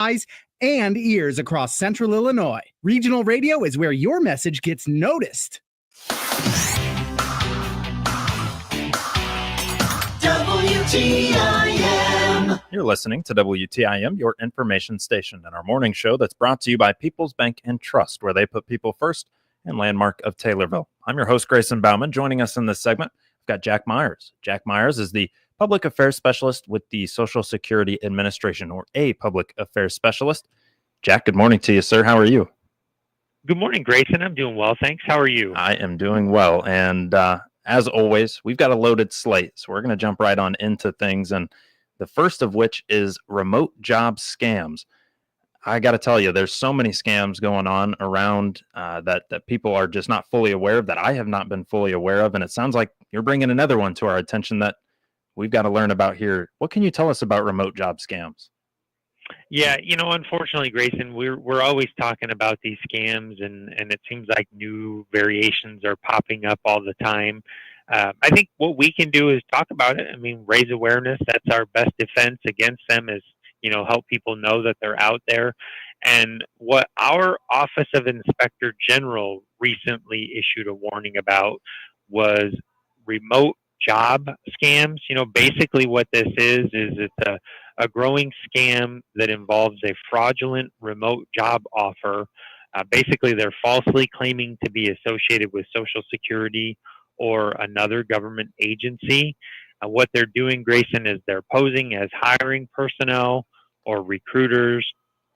eyes and ears across central Illinois. Regional radio is where your message gets noticed. WTIM. You're listening to WTIM, your information station, and our morning show that's brought to you by People's Bank and Trust, where they put people first, and Landmark of Taylorville. I'm your host, Grayson Bauman. Joining us in this segment, I've got Jack Myers. Jack Myers is the Public Affairs Specialist with the Social Security Administration, or a Public Affairs Specialist. Jack, good morning to you, sir. How are you? Good morning, Grayson. I'm doing well, thanks. How are you? I am doing well, and as always, we've got a loaded slate, so we're going to jump right on into things, and the first of which is remote job scams. I got to tell you, there's so many scams going on around that people are just not fully aware of, that I have not been fully aware of, and it sounds like you're bringing another one to our attention that we've got to learn about here. What can you tell us about remote job scams? Yeah, unfortunately, Grayson, we're always talking about these scams, and it seems like new variations are popping up all the time. I think what we can do is talk about it. I mean, raise awareness. That's our best defense against them, is, help people know that they're out there. And what our Office of Inspector General recently issued a warning about was remote job scams. Basically what this is it's a growing scam that involves a fraudulent remote job offer. Basically, they're falsely claiming to be associated with Social Security or another government agency. What they're doing, Grayson, is they're posing as hiring personnel or recruiters,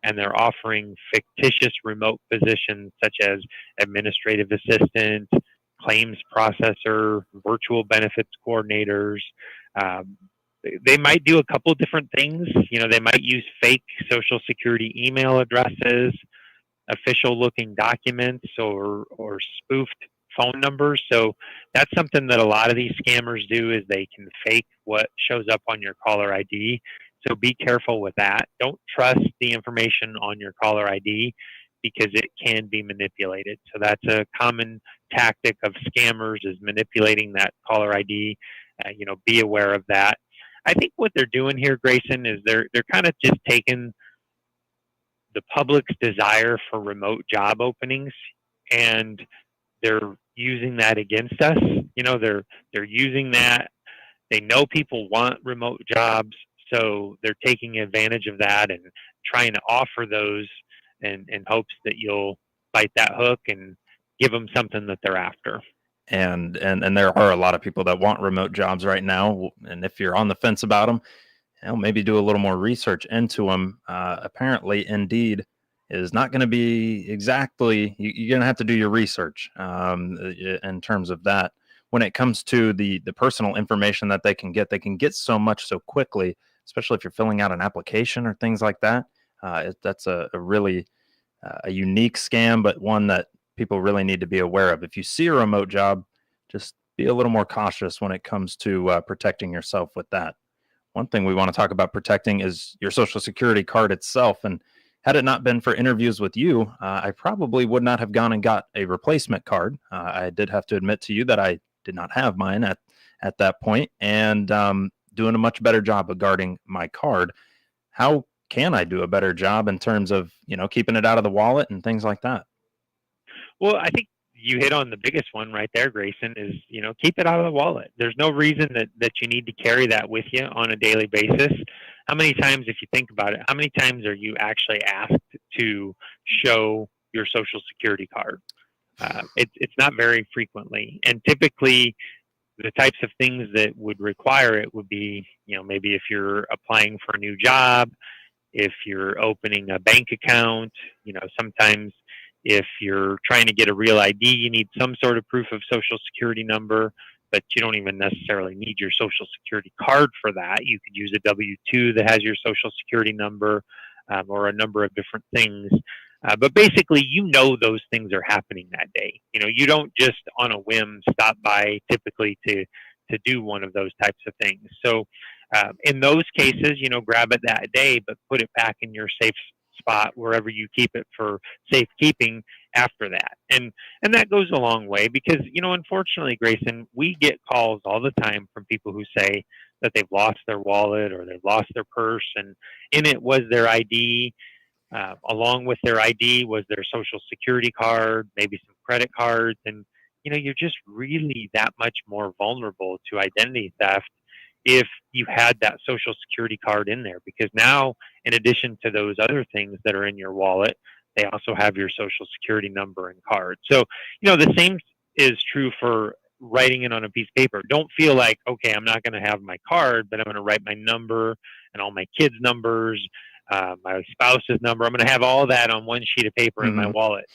and they're offering fictitious remote positions such as administrative assistant, claims processor, virtual benefits coordinators. They might do a couple different things. They might use fake Social Security email addresses, official looking documents, or spoofed phone numbers. So that's something that a lot of these scammers do, is they can fake what shows up on your caller ID. So be careful with that. Don't trust the information on your caller ID, because it can be manipulated. So that's a common tactic of scammers, is manipulating that caller ID. Be aware of that. I think what they're doing here, Grayson, is they're kind of just taking the public's desire for remote job openings, and they're using that against us. They're using that. They know people want remote jobs, so they're taking advantage of that and trying to offer those in hopes that you'll bite that hook and give them something that they're after. And there are a lot of people that want remote jobs right now. And if you're on the fence about them, maybe do a little more research into them. Apparently, Indeed is not going to be exactly, you're going to have to do your research in terms of that. When it comes to the personal information that they can get so much so quickly, especially if you're filling out an application or things like that. That's a really a unique scam, but one that people really need to be aware of. If you see a remote job, just be a little more cautious when it comes to protecting yourself with that. One thing we want to talk about protecting is your Social Security card itself. And had it not been for interviews with you, I probably would not have gone and got a replacement card. I did have to admit to you that I did not have mine at that point, and doing a much better job of guarding my card. How can I do a better job in terms of, keeping it out of the wallet and things like that? Well, I think you hit on the biggest one right there, Grayson, is, keep it out of the wallet. There's no reason that you need to carry that with you on a daily basis. How many times, if you think about it, how many times are you actually asked to show your Social Security card? It's not very frequently. And typically, the types of things that would require it would be, maybe if you're applying for a new job, if you're opening a bank account, sometimes if you're trying to get a real ID, you need some sort of proof of Social Security number, but you don't even necessarily need your Social Security card for that. You could use a W-2 that has your Social Security number, or a number of different things. But basically, those things are happening that day. You don't just on a whim stop by typically to do one of those types of things. So in those cases, grab it that day, but put it back in your safe spot wherever you keep it for safekeeping after that. And that goes a long way, because, unfortunately, Grayson, we get calls all the time from people who say that they've lost their wallet or they've lost their purse, and in it was their ID. Along with their ID was their social security card, maybe some credit cards, and you're just really that much more vulnerable to identity theft if you had that social security card in there, because now, in addition to those other things that are in your wallet, they also have your social security number and card. So the same is true for writing it on a piece of paper. Don't feel like, okay, I'm not going to have my card, but I'm going to write my number and all my kids' numbers, my spouse's number. I'm going to have all that on one sheet of paper in my wallet.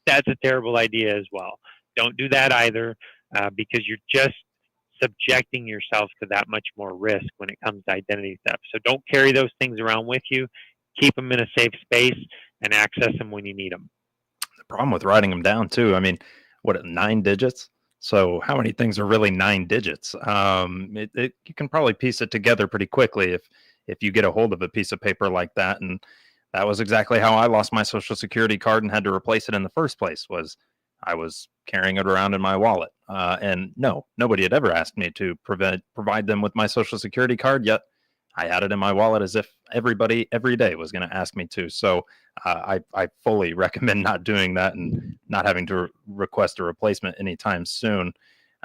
That's a terrible idea as well. Don't do that either, because you're just subjecting yourself to that much more risk when it comes to identity theft. So don't carry those things around with you. Keep them in a safe space and access them when you need them. The problem with writing them down too, I mean, what, 9 digits? So how many things are really 9 digits? You can probably piece it together pretty quickly if you get a hold of a piece of paper like that. And that was exactly how I lost my social security card and had to replace it in the first place. Was I was carrying it around in my wallet. And no, nobody had ever asked me to provide them with my social security card, yet I had it in my wallet as if everybody every day was going to ask me to. So I fully recommend not doing that and not having to request a replacement anytime soon.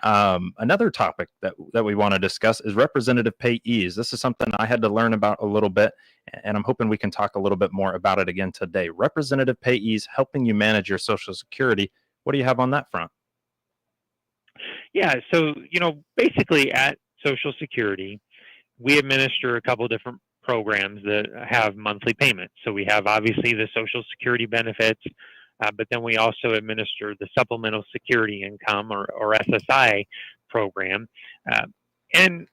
Another topic that we want to discuss is representative payees. This is something I had to learn about a little bit, and I'm hoping we can talk a little bit more about it again today. Representative payees helping you manage your Social Security. What do you have on that front? Yeah, so basically at Social Security, we administer a couple different programs that have monthly payments. So we have obviously the Social Security benefits, but then we also administer the Supplemental Security Income or SSI program. And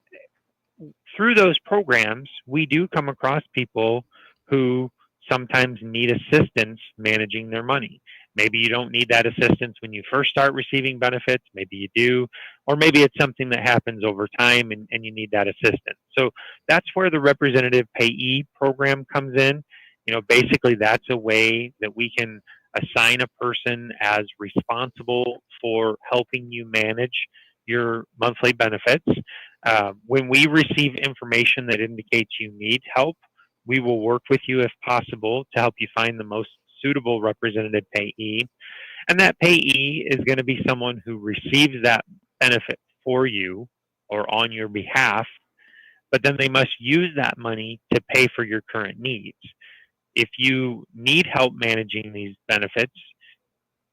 through those programs, we do come across people who sometimes need assistance managing their money. Maybe you don't need that assistance when you first start receiving benefits. Maybe you do, or maybe it's something that happens over time and you need that assistance. So that's where the representative payee program comes in. Basically that's a way that we can assign a person as responsible for helping you manage your monthly benefits. When we receive information that indicates you need help, we will work with you if possible to help you find the most suitable representative payee. And that payee is going to be someone who receives that benefit for you or on your behalf, but then they must use that money to pay for your current needs. If you need help managing these benefits,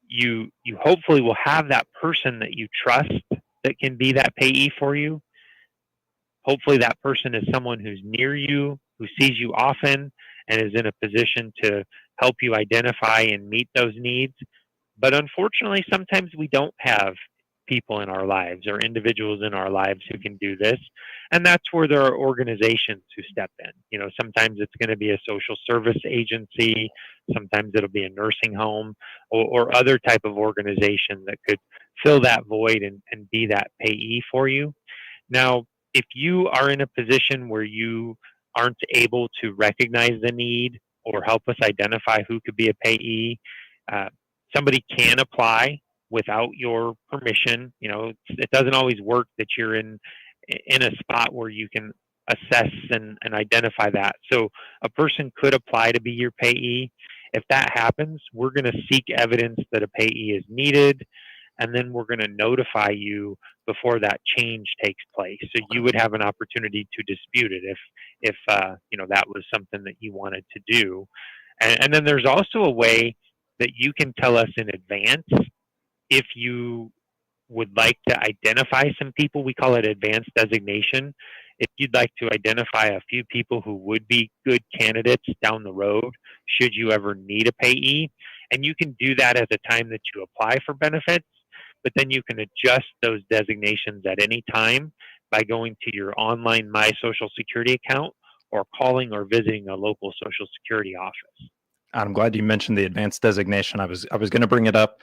you hopefully will have that person that you trust that can be that payee for you. Hopefully that person is someone who's near you, who sees you often, and is in a position to help you identify and meet those needs. But unfortunately, sometimes we don't have people in our lives or individuals in our lives who can do this. And that's where there are organizations who step in. Sometimes it's going to be a social service agency. Sometimes it'll be a nursing home or other type of organization that could fill that void and be that payee for you. Now, if you are in a position where you aren't able to recognize the need or help us identify who could be a payee, somebody can apply without your permission. It doesn't always work that you're in a spot where you can assess and identify that. So a person could apply to be your payee. If that happens, we're going to seek evidence that a payee is needed, and then we're going to notify you before that change takes place. So you would have an opportunity to dispute it if that was something that you wanted to do. And then there's also a way that you can tell us in advance if you would like to identify some people. We call it advanced designation. If you'd like to identify a few people who would be good candidates down the road, should you ever need a payee, and you can do that at the time that you apply for benefits, but then you can adjust those designations at any time by going to your online My Social Security account or calling or visiting a local Social Security office. I'm glad you mentioned the advanced designation. I was going to bring it up.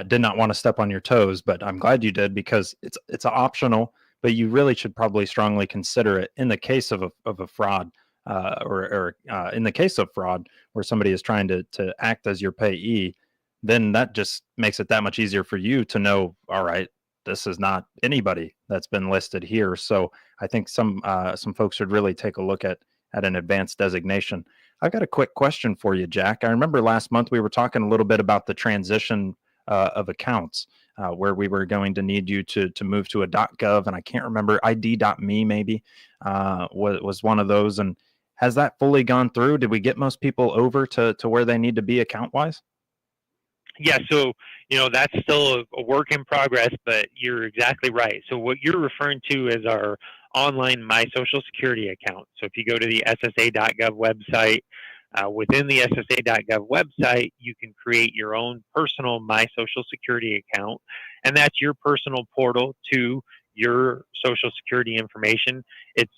Did not want to step on your toes, but I'm glad you did, because it's optional, but you really should probably strongly consider it in the case of a fraud, or in the case of fraud where somebody is trying to act as your payee. Then that just makes it that much easier for you to know, all right, this is not anybody that's been listed here. So I think some folks should really take a look at an advanced designation. I've got a quick question for you, Jack. I remember last month we were talking a little bit about the transition of accounts, where we were going to need you to move to a .gov, and I can't remember, ID.me maybe was one of those. And has that fully gone through? Did we get most people over to where they need to be account-wise? Yeah, so that's still a work in progress, but you're exactly right. So what you're referring to is our online My Social Security account. So if you go to the SSA.gov website, within the SSA.gov website, you can create your own personal My Social Security account, and that's your personal portal to your Social Security information. It's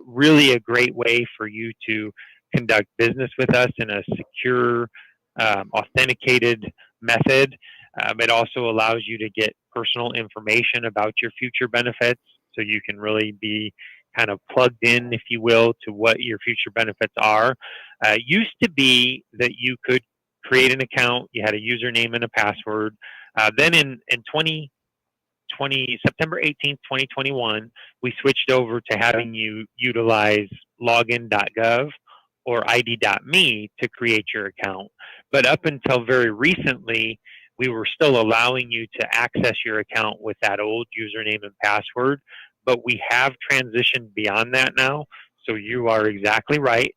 really a great way for you to conduct business with us in a secure, authenticated method. It also allows you to get personal information about your future benefits, so you can really be kind of plugged in, if you will, to what your future benefits are. It used to be that you could create an account, you had a username and a password. Then in September 18th, 2021, we switched over to having you utilize login.gov or ID.me to create your account. But up until very recently, we were still allowing you to access your account with that old username and password, but we have transitioned beyond that now. So you are exactly right.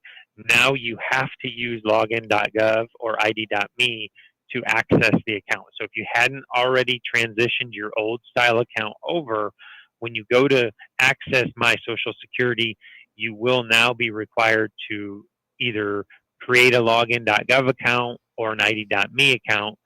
Now you have to use login.gov or ID.me to access the account. So if you hadn't already transitioned your old style account over, when you go to access My Social Security, you will now be required to either create a login.gov account or an ID.me account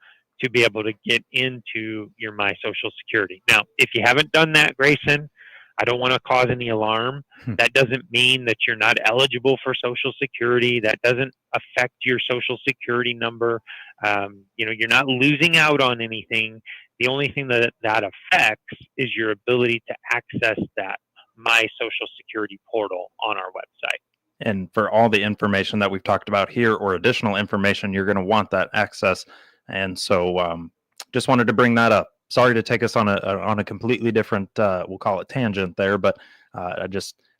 to be able to get into your My Social Security. Now, if you haven't done that, Grayson, I don't want to cause any alarm. That doesn't mean that you're not eligible for Social Security. That doesn't affect your Social Security number. You're not losing out on anything. The only thing that affects is your ability to access that My Social Security portal on our website. And for all the information that we've talked about here or additional information, you're going to want that access. And so just wanted to bring that up. Sorry to take us on a completely different, we'll call it tangent there, but I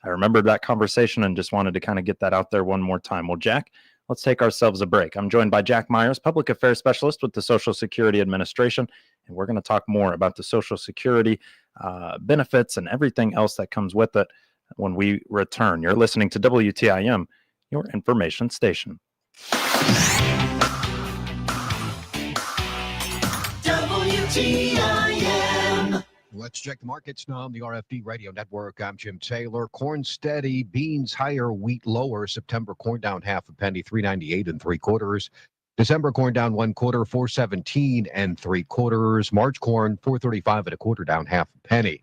remembered that conversation and just wanted to kind of get that out there one more time. Well, Jack, let's take ourselves a break. I'm joined by Jack Myers, Public Affairs Specialist with the Social Security Administration, and we're going to talk more about the Social Security benefits and everything else that comes with it when we return. You're listening to WTIM, your information station. WTIM. Let's check the markets now on the RFD Radio Network. I'm Jim Taylor. Corn steady, beans higher, wheat lower. September corn down half a penny, 3.98 3/4. December corn down 1/4, 4.17 3/4. March corn 4.35 1/4, down half a penny.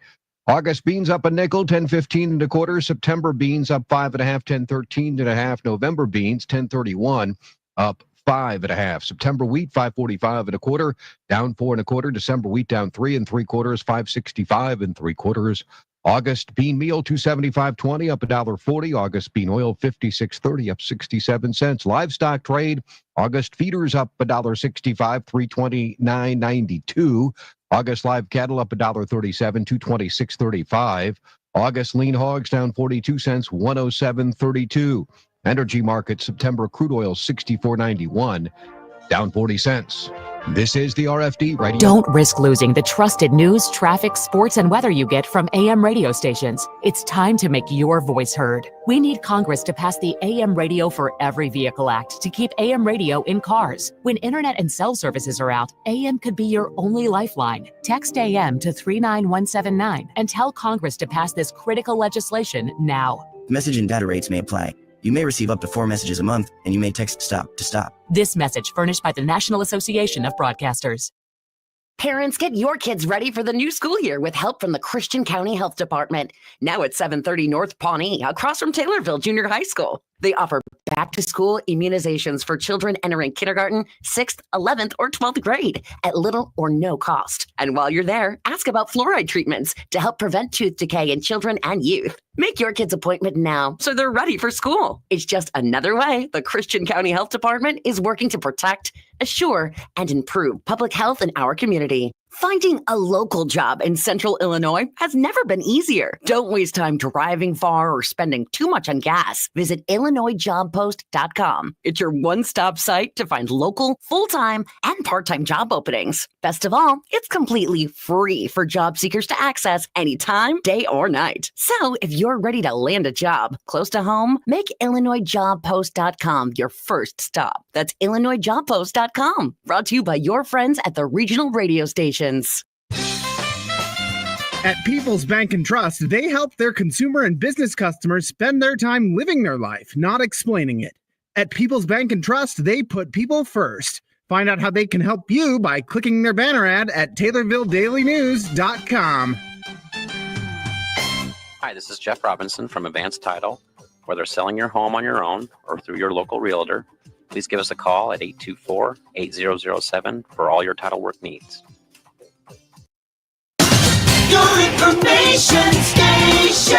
August beans up a nickel, 10.15 1/4. September beans up 5 1/2, 10.13 1/2. November beans 10.31 up 5 1/2. September wheat 5.45 1/4, down 4 1/4. December wheat down 3 3/4, 5.65 3/4. August bean meal 275.20 up $1.40. August bean oil 56.30 up 67 cents. Livestock trade, August feeders up $1.65, 329.92. August live cattle up $1.37, 226.35. August lean hogs down 42 cents, 107.32. Energy market, September crude oil 64.91, down 40 cents. This is the RFD Radio. Don't risk losing the trusted news, traffic, sports, and weather you get from AM radio stations. It's time to make your voice heard. We need Congress to pass the AM Radio for Every Vehicle Act to keep AM radio in cars. When internet and cell services are out, AM could be your only lifeline. Text AM to 39179 and tell Congress to pass this critical legislation now. Message and data rates may apply. You may receive up to 4 messages a month, and you may text STOP to stop. This message furnished by the National Association of Broadcasters. Parents, get your kids ready for the new school year with help from the Christian County Health Department. Now at 730 North Pawnee, across from Taylorville Junior High School. They offer back-to-school immunizations for children entering kindergarten, 6th, 11th, or 12th grade at little or no cost. And while you're there, ask about fluoride treatments to help prevent tooth decay in children and youth. Make your kid's appointment now so they're ready for school. It's just another way the Christian County Health Department is working to protect, assure, and improve public health in our community. Finding a local job in Central Illinois has never been easier. Don't waste time driving far or spending too much on gas. Visit IllinoisJobPost.com. It's your one-stop site to find local, full-time, and part-time job openings. Best of all, it's completely free for job seekers to access anytime, day or night. So if you're ready to land a job close to home, make IllinoisJobPost.com your first stop. That's IllinoisJobPost.com. Brought to you by your friends at the regional radio stations. At People's Bank and Trust, they help their consumer and business customers spend their time living their life, not explaining it. At People's Bank and Trust, they put people first. Find out how they can help you by clicking their banner ad at TaylorvilleDailyNews.com. Hi, this is Jeff Robinson from Advanced Title. Whether selling your home on your own or through your local realtor, please give us a call at 824-8007 for all your title work needs. Your information station.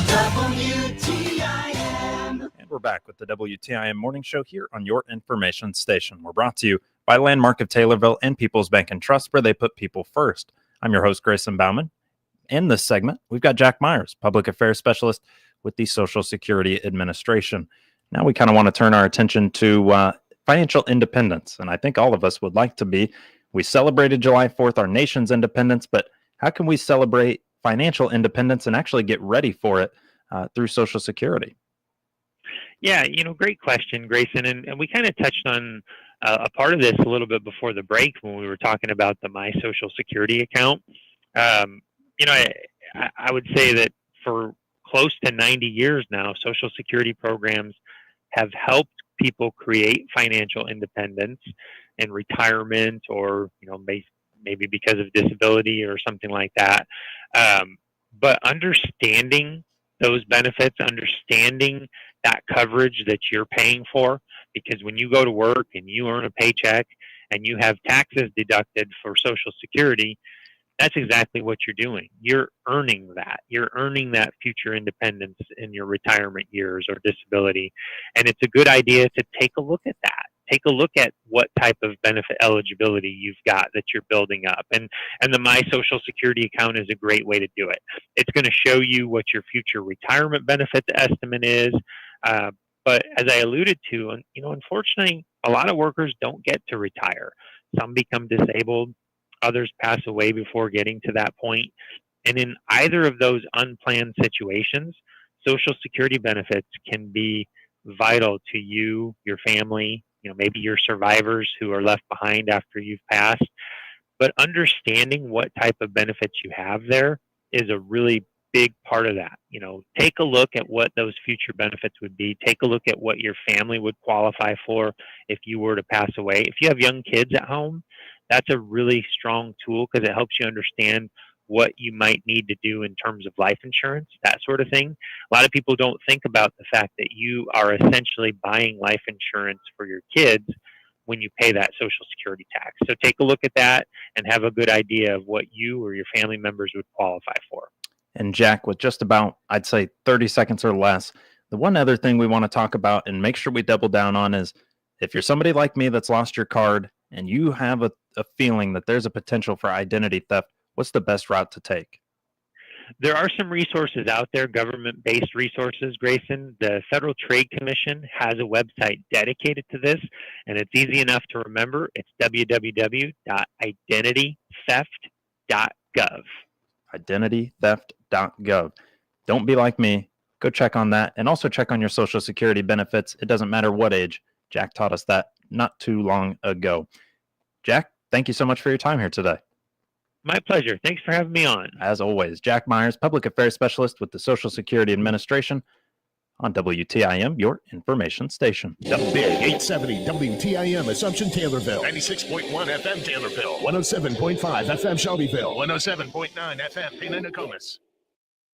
WTIM. And we're back with the WTIM Morning Show here on your information station. We're brought to you by Landmark of Taylorville and People's Bank and Trust, where they put people first. I'm your host, Grayson Bauman. In this segment, we've got Jack Myers, Public Affairs Specialist with the Social Security Administration. Now we kind of want to turn our attention to financial independence, and I think all of us would like to be. We celebrated July 4th, our nation's independence, but how can we celebrate financial independence and actually get ready for it through Social Security? Yeah, great question, Grayson. And we kind of touched on a part of this a little bit before the break when we were talking about the My Social Security account. I would say that for close to 90 years now, Social Security programs have helped people create financial independence in retirement, or maybe because of disability or something like that. But understanding those benefits, understanding that coverage that you're paying for, because when you go to work and you earn a paycheck and you have taxes deducted for Social Security, that's exactly what you're doing. You're earning that. You're earning that future independence in your retirement years or disability. And it's a good idea to take a look at that. Take a look at what type of benefit eligibility you've got that you're building up. And the My Social Security account is a great way to do it. It's going to show you what your future retirement benefit estimate is. But as I alluded to, unfortunately, a lot of workers don't get to retire. Some become disabled. Others pass away before getting to that point. And in either of those unplanned situations, Social Security benefits can be vital to you, your family, maybe your survivors who are left behind after you've passed. But understanding what type of benefits you have there is a really big part of that. Take a look at what those future benefits would be. Take a look at what your family would qualify for if you were to pass away. If you have young kids at home, that's a really strong tool because it helps you understand what you might need to do in terms of life insurance, that sort of thing. A lot of people don't think about the fact that you are essentially buying life insurance for your kids when you pay that Social Security tax. So take a look at that and have a good idea of what you or your family members would qualify for. And Jack, with just about, I'd say 30 seconds or less, the one other thing we want to talk about and make sure we double down on is if you're somebody like me that's lost your card and you have a feeling that there's a potential for identity theft, what's the best route to take? There are some resources out there, government-based resources, Grayson. The Federal Trade Commission has a website dedicated to this, and it's easy enough to remember. It's www.identitytheft.gov. Identitytheft.gov. Don't be like me. Go check on that, and also check on your Social Security benefits. It doesn't matter what age. Jack taught us that not too long ago. Jack, thank you so much for your time here today. My pleasure. Thanks for having me on. As always, Jack Myers, Public Affairs Specialist with the Social Security Administration on WTIM, your information station. Big 870 WTIM, Assumption, Taylorville. 96.1 FM, Taylorville. 107.5 FM, Shelbyville. 107.9 FM, Pena, Nokomis.